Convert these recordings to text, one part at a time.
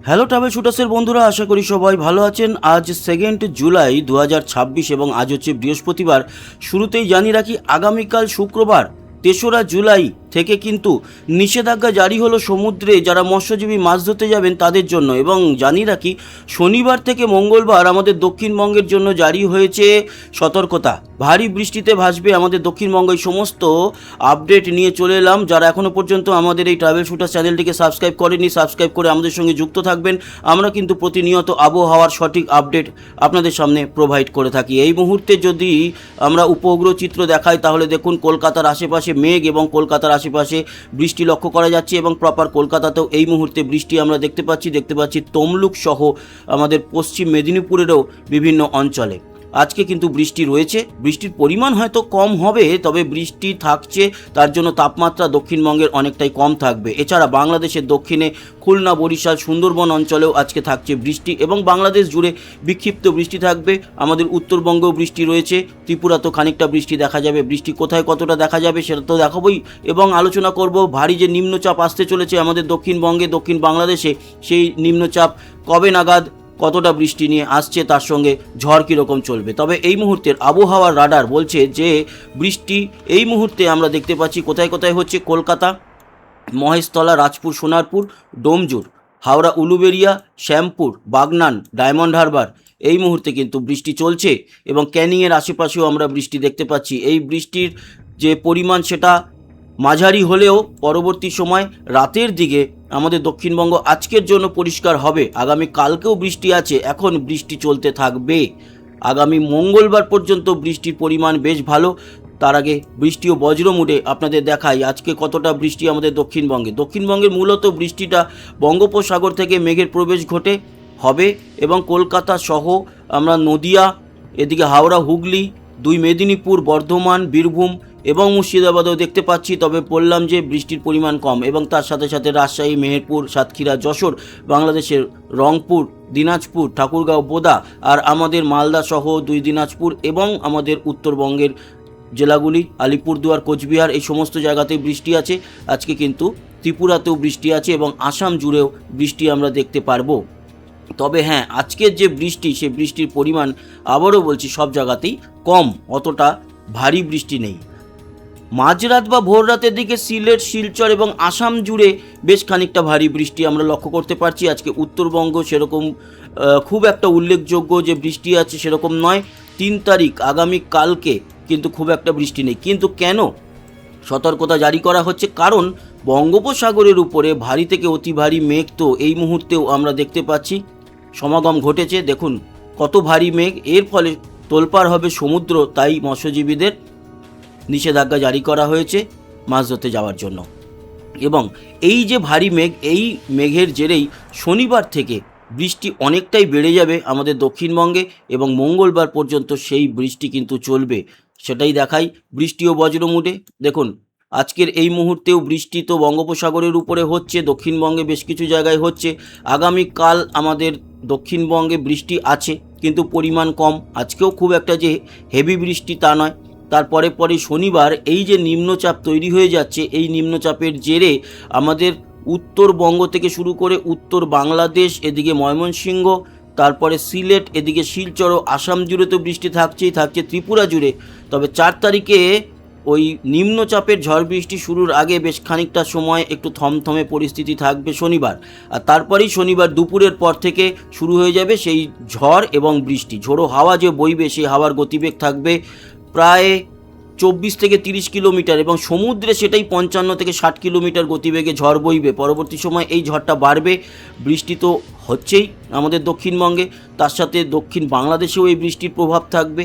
Hello travel শুটার্সের বন্ধুরা, আশা করি সবাই ভালো আছেন। আজ 2 জুলাই 2026 এবং আজ হচ্ছে বৃহস্পতিবার। শুরুতেই জানিয়ে রাখি, আগামীকাল শুক্রবার 3রা জুলাই থেকে কিন্তু নিষেধাজ্ঞা জারি হলো সমুদ্রে যারা মৎস্যজীবী মাছ ধরতে যাবেন তাদের জন্য। এবং জানিয়ে রাখি, শনিবার থেকে মঙ্গলবার আমাদের দক্ষিণবঙ্গের জন্য জারি হয়েছে সতর্কতা। ভারী বৃষ্টিতে ভাসবে আমাদের দক্ষিণবঙ্গ। এই সমস্ত আপডেট নিয়ে চলে এলাম। যারা এখনও পর্যন্ত আমাদের এই ট্রাভেল শুটার চ্যানেলটিকে সাবস্ক্রাইব করেনি, সাবস্ক্রাইব করে আমাদের সঙ্গে যুক্ত থাকবেন। আমরা কিন্তু প্রতিনিয়ত আবহাওয়ার সঠিক আপডেট আপনাদের সামনে প্রোভাইড করে থাকি। এই মুহূর্তে যদি আমরা উপগ্রহ চিত্র দেখাই, তাহলে দেখুন কলকাতার আশেপাশে মেঘ এবং কলকাতার আশেপাশে বৃষ্টি লক্ষ্য করা যাচ্ছে। এবং প্রপার কলকাতাতেও এই মুহূর্তে বৃষ্টি আমরা দেখতে পাচ্ছি তমলুক সহ আমাদের পশ্চিম মেদিনীপুরেরও বিভিন্ন অঞ্চলে আজকে কিন্তু বৃষ্টি রয়েছে। বৃষ্টির পরিমাণ হয়তো কম হবে, তবে বৃষ্টি থাকছে, তার জন্য তাপমাত্রা দক্ষিণবঙ্গের অনেকটাই কম থাকবে। এছাড়া বাংলাদেশের দক্ষিণে খুলনা, বরিশাল, সুন্দরবন অঞ্চলেও আজকে থাকছে বৃষ্টি এবং বাংলাদেশ জুড়ে বিক্ষিপ্ত বৃষ্টি থাকবে। আমাদের উত্তরবঙ্গেও বৃষ্টি রয়েছে, ত্রিপুরাতেও খানিকটা বৃষ্টি দেখা যাবে। বৃষ্টি কোথায় কতটা দেখা যাবে সেটা তো দেখাবই, এবং আলোচনা করব ভারী যে নিম্নচাপ আসতে চলেছে আমাদের দক্ষিণবঙ্গে, দক্ষিণ বাংলাদেশে, সেই নিম্নচাপ কবে নাগাদ কতটা বৃষ্টি নিয়ে আসছে, তার সঙ্গে ঝড় কীরকম চলবে। তবে এই মুহূর্তের আবহাওয়ার রাডার বলছে যে বৃষ্টি এই মুহূর্তে আমরা দেখতে পাচ্ছি কোথায় কোথায় হচ্ছে। কলকাতা, মহেশতলা, রাজপুর, সোনারপুর, ডোমজুর, হাওড়া, উলুবেড়িয়া, শ্যামপুর, বাগনান, ডায়মন্ড হারবার এই মুহূর্তে কিন্তু বৃষ্টি চলছে। এবং ক্যানিংয়ের আশেপাশেও আমরা বৃষ্টি দেখতে পাচ্ছি। এই বৃষ্টির যে পরিমাণ সেটা মাঝারি হলেও পরবর্তী সময় রাতের দিকে আমাদের দক্ষিণবঙ্গ আজকের জন্য পরিষ্কার হবে। আগামী কালকেও বৃষ্টি আছে, এখন বৃষ্টি চলতে থাকবে আগামী মঙ্গলবার পর্যন্ত। বৃষ্টির পরিমাণ বেশ ভালো। তার আগে বৃষ্টি ও বজ্র মুডে আপনাদের দেখাই আজকে কতটা বৃষ্টি আমাদের দক্ষিণবঙ্গের মূলত বৃষ্টিটা বঙ্গোপসাগর থেকে মেঘের প্রবেশ ঘটে হবে। এবং কলকাতা সহ আমরা নদিয়া, এদিকে হাওড়া, হুগলি, 2 মেদিনীপুর, বর্ধমান, বীরভূম এবং মুর্শিদাবাদেও দেখতে পাচ্ছি। তবে বললাম যে বৃষ্টির পরিমাণ কম। এবং তার সাথে সাথে রাজশাহী, মেহেরপুর, সাতক্ষীরা, যশোর, বাংলাদেশের রংপুর, দিনাজপুর, ঠাকুরগাঁও, বোদা আর আমাদের মালদা সহ 2 দিনাজপুর এবং আমাদের উত্তরবঙ্গের জেলাগুলি আলিপুরদুয়ার, কোচবিহার এই সমস্ত জায়গাতেই বৃষ্টি আছে। আজকে কিন্তু ত্রিপুরাতেও বৃষ্টি আছে এবং আসাম জুড়েও বৃষ্টি আমরা দেখতে পারবো। তবে হ্যাঁ, আজকের যে বৃষ্টি, সেই বৃষ্টির পরিমাণ আবারও বলছি সব জায়গাতেই কম, অতটা ভারী বৃষ্টি নেই। মাঝরাত বা ভোর রাতের দিকে সিলেট, শিলচর এবং আসাম জুড়ে বেশ খানিকটা ভারী বৃষ্টি আমরা লক্ষ্য করতে পারছি। আজকে উত্তরবঙ্গ সেরকম খুব একটা উল্লেখযোগ্য যে বৃষ্টি আছে সেরকম নয়। 3 তারিখ আগামী কালকে কিন্তু খুব একটা বৃষ্টি নেই। কিন্তু কেন সতর্কতা জারি করা হচ্ছে? কারণ বঙ্গোপসাগরের উপরে ভারী থেকে অতি ভারী মেঘ তো এই মুহূর্তেও আমরা দেখতে পাচ্ছি সমাগম ঘটেছে। দেখুন কত ভারী মেঘ, এর ফলে তোলপাড় হবে সমুদ্র। তাই মৎস্যজীবীদের নিষেধাজ্ঞা জারি করা হয়েছে মাছ ধরতে যাওয়ার জন্য। এবং এই যে ভারী মেঘ, এই মেঘের জেরেই শনিবার থেকে বৃষ্টি অনেকটাই বেড়ে যাবে আমাদের দক্ষিণবঙ্গে এবং মঙ্গলবার পর্যন্ত সেই বৃষ্টি কিন্তু চলবে। সেটাই দেখাই বৃষ্টি ও বজ্র মুডে। দেখুন আজকের এই মুহূর্তেও বৃষ্টি তো বঙ্গোপসাগরের উপরে হচ্ছে, দক্ষিণবঙ্গে বেশ কিছু জায়গায় হচ্ছে। আগামীকাল আমাদের দক্ষিণবঙ্গে বৃষ্টি আছে, কিন্তু পরিমাণ কম। আজকেও খুব একটা যে হেভি বৃষ্টি তা নয়। তারপরে শনিবার এই যে নিম্নচাপ তৈরি হয়ে যাচ্ছে, এই নিম্নচাপের জেরে আমাদের উত্তরবঙ্গ থেকে শুরু করে উত্তর বাংলাদেশ, এদিকে ময়মনসিংহ, তারপরে সিলেট, এদিকে শিলচর ও আসাম জুড়ে তো বৃষ্টি থাকছে ত্রিপুরা জুড়ে। তবে 4 তারিখে ওই নিম্নচাপের ঝড় বৃষ্টি শুরুর আগে বেশ খানিকটা সময় একটু থমথমে পরিস্থিতি থাকবে শনিবার। আর তারপরেই শনিবার দুপুরের পর থেকে শুরু হয়ে যাবে সেই ঝড় এবং বৃষ্টি। ঝোড়ো হাওয়া যে বইবে, সেই হাওয়ার গতিবেগ থাকবে প্রায় 24 থেকে 30 কিলোমিটার এবং সমুদ্রে সেটাই 55 থেকে 60 কিলোমিটার গতিবেগে ঝড় বইবে। পরবর্তী সময় এই ঝড়টা বাড়বে। বৃষ্টি তো হচ্ছেই আমাদের দক্ষিণবঙ্গে, তার সাথে দক্ষিণ বাংলাদেশেও এই বৃষ্টির প্রভাব থাকবে।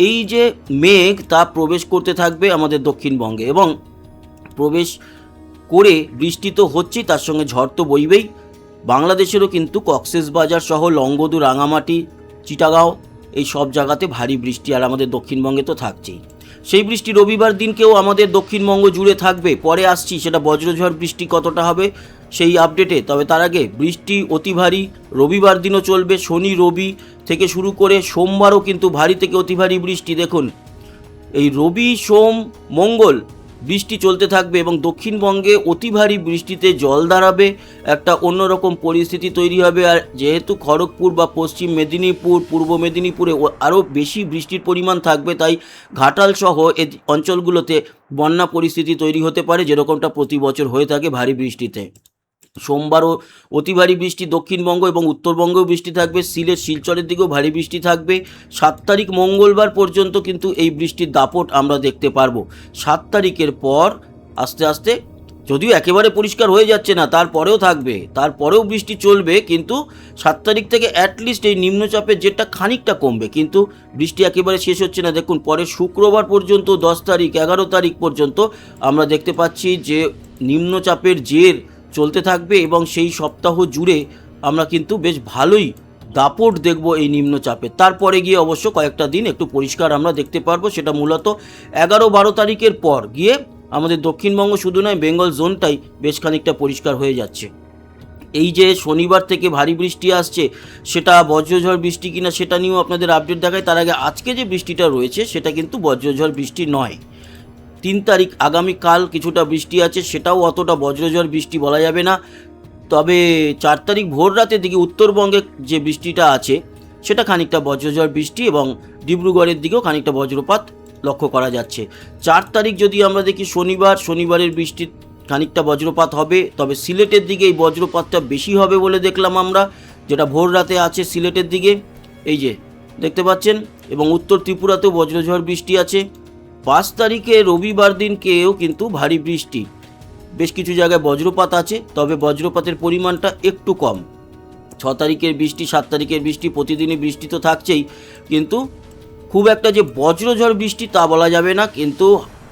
এই যে মেঘ তা প্রবেশ করতে থাকবে আমাদের দক্ষিণবঙ্গে এবং প্রবেশ করে বৃষ্টি তো হচ্ছেই, তার সঙ্গে ঝড় তো বইবেই। বাংলাদেশেরও কিন্তু কক্সবাজার সহ লংগদু, রাঙামাটি, চিটাগাঁও এই সব জায়গাতে ভারী বৃষ্টি আর আমাদের দক্ষিণবঙ্গে তো থাকছেই। সেই বৃষ্টি রবিবার দিনকেও আমাদের দক্ষিণবঙ্গ জুড়ে থাকবে। পরে আসছি সেটা বজ্রঝড় বৃষ্টি কতটা হবে সেই আপডেটে। তবে তার আগে বৃষ্টি অতি ভারী রবিবার দিনও চলবে। শনি, রবি থেকে শুরু করে সোমবারও কিন্তু ভারী থেকে অতি ভারী বৃষ্টি। দেখুন এই রবি, সোম, মঙ্গল বৃষ্টি চলতে থাকবে এবং দক্ষিণবঙ্গে অতি ভারী বৃষ্টিতে জল দাঁড়াবে, একটা অন্যরকম পরিস্থিতি তৈরি হবে। আর যেহেতু খড়গপুর বা পশ্চিম মেদিনীপুর, পূর্ব মেদিনীপুরে আরও বেশি বৃষ্টির পরিমাণ থাকবে, তাই ঘাটাল সহ এই অঞ্চলগুলোতে বন্যা পরিস্থিতি তৈরি হতে পারে, যেরকমটা প্রতি বছর হয়ে থাকে ভারী বৃষ্টিতে। সোমবারও অতি ভারী বৃষ্টি দক্ষিণবঙ্গ এবং উত্তরবঙ্গেও বৃষ্টি থাকবে, সিলেট শিলচরের দিকেও ভারী বৃষ্টি থাকবে। 7 তারিখ মঙ্গলবার পর্যন্ত কিন্তু এই বৃষ্টির দাপট আমরা দেখতে পারবো। 7 তারিখের পর আস্তে আস্তে, যদিও একেবারে পরিষ্কার হয়ে যাচ্ছে না, তারপরেও থাকবে, তারপরেও বৃষ্টি চলবে, কিন্তু 7 তারিখ থেকে অ্যাটলিস্ট এই নিম্নচাপের জেরটা খানিকটা কমবে, কিন্তু বৃষ্টি একেবারে শেষ হচ্ছে না। দেখুন, পরে শুক্রবার পর্যন্ত 10 তারিখ 11 তারিখ পর্যন্ত আমরা দেখতে পাচ্ছি যে নিম্নচাপের জের চলতে থাকবে এবং সেই সপ্তাহ জুড়ে আমরা কিন্তু বেশ ভালোই দাপট দেখব এই নিম্নচাপে। তারপরে গিয়ে অবশ্য কয়েকটা দিন একটু পরিষ্কার আমরা দেখতে পারবো, সেটা মূলত 11-12 তারিখের পর গিয়ে আমাদের দক্ষিণবঙ্গ শুধু নয়, বেঙ্গল জোনটাই বেশ খানিকটা পরিষ্কার হয়ে যাচ্ছে। এই যে শনিবার থেকে ভারী বৃষ্টি আসছে, সেটা বজ্রঝড় বৃষ্টি কিনা সেটা নিয়েও আপনাদের আপডেট দেখায়। তার আগে আজকে যে বৃষ্টিটা রয়েছে সেটা কিন্তু বজ্রঝড় বৃষ্টি নয়। 3 তারিখ আগামীকাল কিছুটা বৃষ্টি আছে, সেটাও অতটা বজ্রঝড় বৃষ্টি বলা যাবে না। তবে 4 তারিখ ভোর রাতের দিকে উত্তরবঙ্গে যে বৃষ্টিটা আছে সেটা খানিকটা বজ্রঝড় বৃষ্টি, এবং ডিব্রুগড়ের দিকেও খানিকটা বজ্রপাত লক্ষ্য করা যাচ্ছে। 4 তারিখ যদি আমরা দেখি শনিবারের বৃষ্টি খানিকটা বজ্রপাত হবে, তবে সিলেটের দিকে এই বজ্রপাতটা বেশি হবে বলে দেখলাম আমরা, যেটা ভোর রাতে আছে সিলেটের দিকে, এই যে দেখতে পাচ্ছেন, এবং উত্তর ত্রিপুরাতেও বজ্রঝড় বৃষ্টি আছে। 5 তারিখে রবিবার দিনকেও কিন্তু ভারী বৃষ্টি, বেশ কিছু জায়গায় বজ্রপাত আছে, তবে বজ্রপাতের পরিমাণটা একটু কম। 6 তারিখের বৃষ্টি, 7 তারিখের বৃষ্টি, প্রতিদিনই বৃষ্টি তো থাকছেই, কিন্তু খুব একটা যে বজ্রঝড় বৃষ্টি তা বলা যাবে না। কিন্তু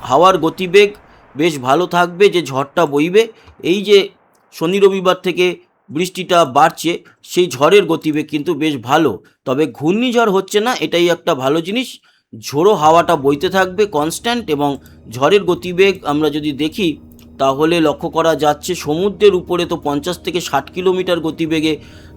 হাওয়ার গতিবেগ বেশ ভালো থাকবে, যে ঝড়টা বইবে, এই যে শনি রবিবার থেকে বৃষ্টিটা বাড়ছে, সেই ঝড়ের গতিবেগ কিন্তু বেশ ভালো। তবে ঘূর্ণিঝড় হচ্ছে না, এটাই একটা ভালো জিনিস। ঝোড়ো হাওয়াটা বইতে থাকবে কনস্ট্যান্ট, এবং ঝড়ের গতিবেগ আমরা যদি দেখি তাহলে লক্ষ্য করা যাচ্ছে সমুদ্রের উপরে তো 50 থেকে 60 কিলোমিটার গতিবেগে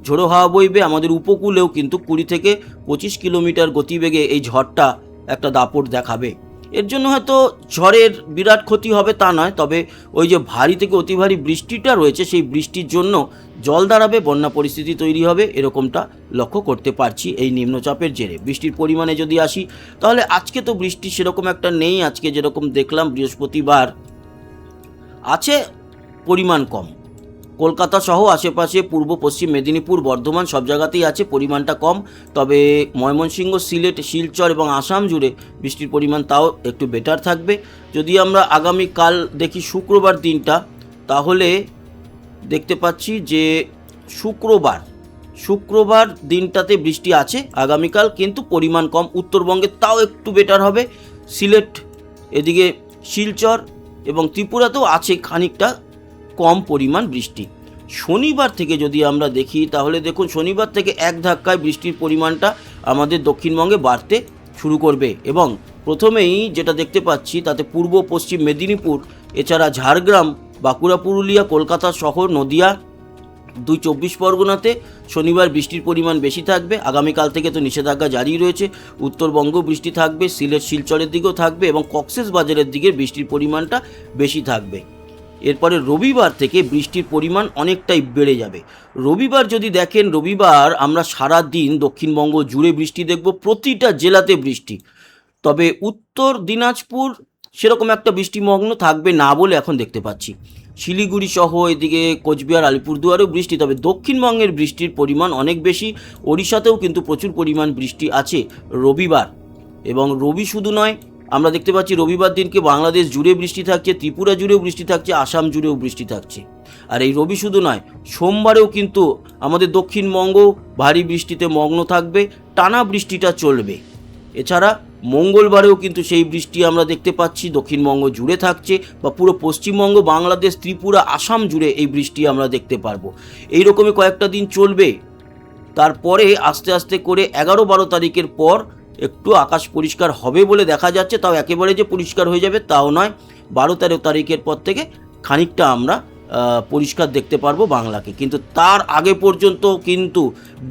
ঝোড়ো হাওয়া বইবে, আমাদের উপকূলেও কিন্তু 20 থেকে 25 কিলোমিটার গতিবেগে এই ঝড়টা একটা দাপট দেখাবে। এর জন্য হয়তো ঝড়ের বিরাট ক্ষতি হবে তা নয়, তবে ওই যে ভারী থেকে অতি ভারী বৃষ্টিটা রয়েছে, সেই বৃষ্টির জন্য জল দাঁড়াবে, বন্যা পরিস্থিতি তৈরি হবে, এরকমটা লক্ষ্য করতে পারছি এই নিম্নচাপের জেরে। বৃষ্টির পরিমাণে যদি আসি, তাহলে আজকে তো বৃষ্টি সেরকম একটা নেই। আজকে যেরকম দেখলাম বৃহস্পতিবার আছে, পরিমাণ কম। কলকাতা সহ আশেপাশে পূর্ব পশ্চিম মেদিনীপুর, বর্ধমান সব জায়গাতেই আছে, পরিমাণটা কম। তবে ময়মনসিংহ, সিলেট, শিলচর এবং আসাম জুড়ে বৃষ্টির পরিমাণ তাও একটু বেটার থাকবে। যদি আমরা আগামীকাল দেখি শুক্রবার দিনটা, তাহলে দেখতে পাচ্ছি যে শুক্রবার দিনটাতে বৃষ্টি আছে আগামীকাল, কিন্তু পরিমাণ কম। উত্তরবঙ্গে তাও একটু বেটার হবে, সিলেট, এদিকে শিলচর এবং ত্রিপুরাতেও আছে খানিকটা কম পরিমাণ বৃষ্টি। শনিবার থেকে যদি আমরা দেখি, তাহলে দেখুন শনিবার থেকে এক ধাক্কায় বৃষ্টির পরিমাণটা আমাদের দক্ষিণবঙ্গে বাড়তে শুরু করবে, এবং প্রথমেই যেটা দেখতে পাচ্ছি তাতে পূর্ব পশ্চিম মেদিনীপুর, এছাড়া ঝাড়গ্রাম, বাঁকুড়া, পুরুলিয়া, কলকাতা শহর, নদিয়া, 2 চব্বিশ পরগনাতে শনিবার বৃষ্টির পরিমাণ বেশি থাকবে। আগামীকাল থেকে তো নিষেধাজ্ঞা জারি রয়েছে, উত্তরবঙ্গ বৃষ্টি থাকবে, সিলেট শিলচরের দিকেও থাকবে, এবং কক্সেস বাজারের দিকে বৃষ্টির পরিমাণটা বেশি থাকবে। এরপরে রবিবার থেকে বৃষ্টির পরিমাণ অনেকটাই বেড়ে যাবে। রবিবার যদি দেখেন, রবিবার আমরা সারা দিন দক্ষিণবঙ্গ জুড়ে বৃষ্টি দেখব, প্রতিটা জেলাতে বৃষ্টি। তবে উত্তর দিনাজপুর সেরকম একটা বৃষ্টিমগ্ন থাকবে না বলে এখন দেখতে পাচ্ছি। শিলিগুড়ি সহ এদিকে কোচবিহার, আলিপুরদুয়ারেও বৃষ্টি, তবে দক্ষিণবঙ্গের বৃষ্টির পরিমাণ অনেক বেশি। ওড়িশাতেও কিন্তু প্রচুর পরিমাণ বৃষ্টি আছে রবিবার। এবং রবি শুধু নয়, আমরা দেখতে পাচ্ছি রবিবার দিনকে বাংলাদেশ জুড়ে বৃষ্টি থাকছে, ত্রিপুরা জুড়েও বৃষ্টি থাকছে, আসাম জুড়েও বৃষ্টি থাকছে। আর এই রবি শুধু নয়, সোমবারেও কিন্তু আমাদের দক্ষিণবঙ্গ ভারী বৃষ্টিতে মগ্ন থাকবে, টানা বৃষ্টিটা চলবে। এছাড়া মঙ্গলবারেও কিন্তু সেই বৃষ্টি আমরা দেখতে পাচ্ছি, দক্ষিণবঙ্গ জুড়ে থাকছে, বা পুরো পশ্চিমবঙ্গ, বাংলাদেশ, ত্রিপুরা, আসাম জুড়ে এই বৃষ্টি আমরা দেখতে পারবো। এইরকমই কয়েকটা দিন চলবে। তারপরে আস্তে আস্তে করে 11-12 তারিখের পর একটু আকাশ পরিষ্কার হবে বলে দেখা যাচ্ছে, তাও একেবারে যে পরিষ্কার হয়ে যাবে তাও নয়। 12-13 তারিখের পর থেকে খানিকটা আমরা পরিষ্কার দেখতে পারবো বাংলাকে, কিন্তু তার আগে পর্যন্ত কিন্তু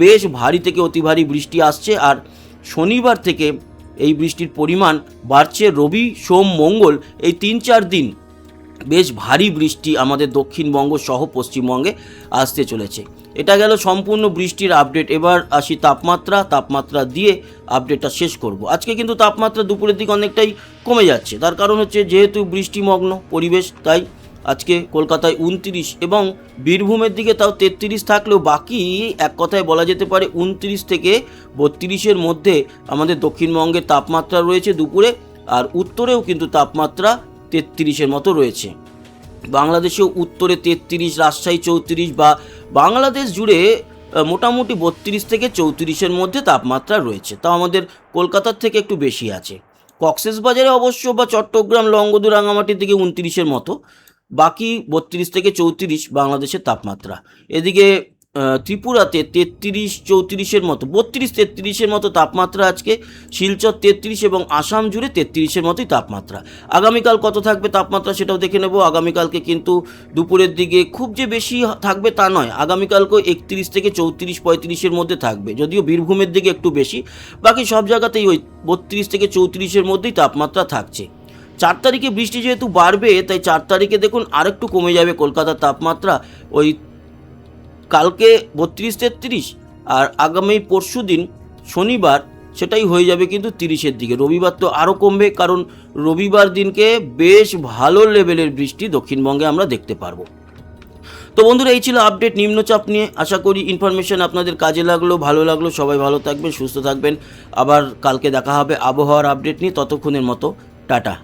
বেশ ভারী থেকে অতি ভারী বৃষ্টি আসছে। আর শনিবার থেকে এই বৃষ্টির পরিমাণ বাড়ছে। রবি, সোম, মঙ্গল এই 3-4 দিন বেশ ভারী বৃষ্টি আমাদের দক্ষিণবঙ্গ সহ পশ্চিমবঙ্গে আসতে চলেছে। এটা গেল সম্পূর্ণ বৃষ্টির আপডেট। এবার আসি তাপমাত্রা দিয়ে আপডেটটা শেষ করব। আজকে কিন্তু তাপমাত্রা দুপুরের দিকে অনেকটাই কমে যাচ্ছে, তার কারণ হচ্ছে যেহেতু বৃষ্টিমগ্ন পরিবেশ, তাই আজকে কলকাতায় 29 এবং বীরভূমের দিকে তাও 33 থাকলেও বাকি এক কথায় বলা যেতে পারে 29 থেকে 32-এর মধ্যে আমাদের দক্ষিণবঙ্গের তাপমাত্রা রয়েছে দুপুরে। আর উত্তরেও কিন্তু তাপমাত্রা 33-এর মতো রয়েছে। বাংলাদেশেও উত্তরে 33, রাজশাহী 34 বা বাংলাদেশ জুড়ে মোটামুটি 32 থেকে 34-এর মধ্যে তাপমাত্রা রয়েছে। তাও আমাদের কলকাতার থেকে একটু বেশি আছে। কক্সবাজারে অবশ্য বা চট্টগ্রাম, লংগদু, রাঙামাটির দিকে 29-এর মতো, বাকি 32 থেকে 34 বাংলাদেশের তাপমাত্রা। এদিকে ত্রিপুরাতে 33-34-এর মতো, 32-33-এর মতো তাপমাত্রা আজকে, শিলচর 33 এবং আসাম জুড়ে 33-এর মতোই তাপমাত্রা। আগামীকাল কত থাকবে তাপমাত্রা সেটাও দেখে নেব। আগামীকালকে কিন্তু দুপুরের দিকে খুব যে বেশি থাকবে তা নয়, আগামীকালকেও 31 থেকে 34-35-এর মধ্যে থাকবে, যদিও বীরভূমের দিকে একটু বেশি। বাকি সব জায়গাতেই ওই 32 থেকে 34-এর মধ্যেই তাপমাত্রা থাকছে। 4 তারিখে বৃষ্টি যেহেতু বাড়বে, তাই 4 তারিখে দেখুন আরেকটু কমে যাবে কলকাতার তাপমাত্রা, ওই কালকে 32-33, আর আগামী পরশু দিন শনিবার সেটাই হয়ে যাবে কিন্তু 30-এর দিকে। রবিবার তো আরও কমবে, কারণ রবিবার দিনকে বেশ ভালো লেভেলের বৃষ্টি দক্ষিণবঙ্গে আমরা দেখতে পারবো। তো বন্ধুরা, এই ছিল আপডেট নিম্নচাপ নিয়ে। আশা করি ইনফরমেশন আপনাদের কাজে লাগলো, ভালো লাগলো। সবাই ভালো থাকবেন, সুস্থ থাকবেন। আবার কালকে দেখা হবে আবহাওয়ার আপডেট নিয়ে। ততক্ষণের মতো টাটা।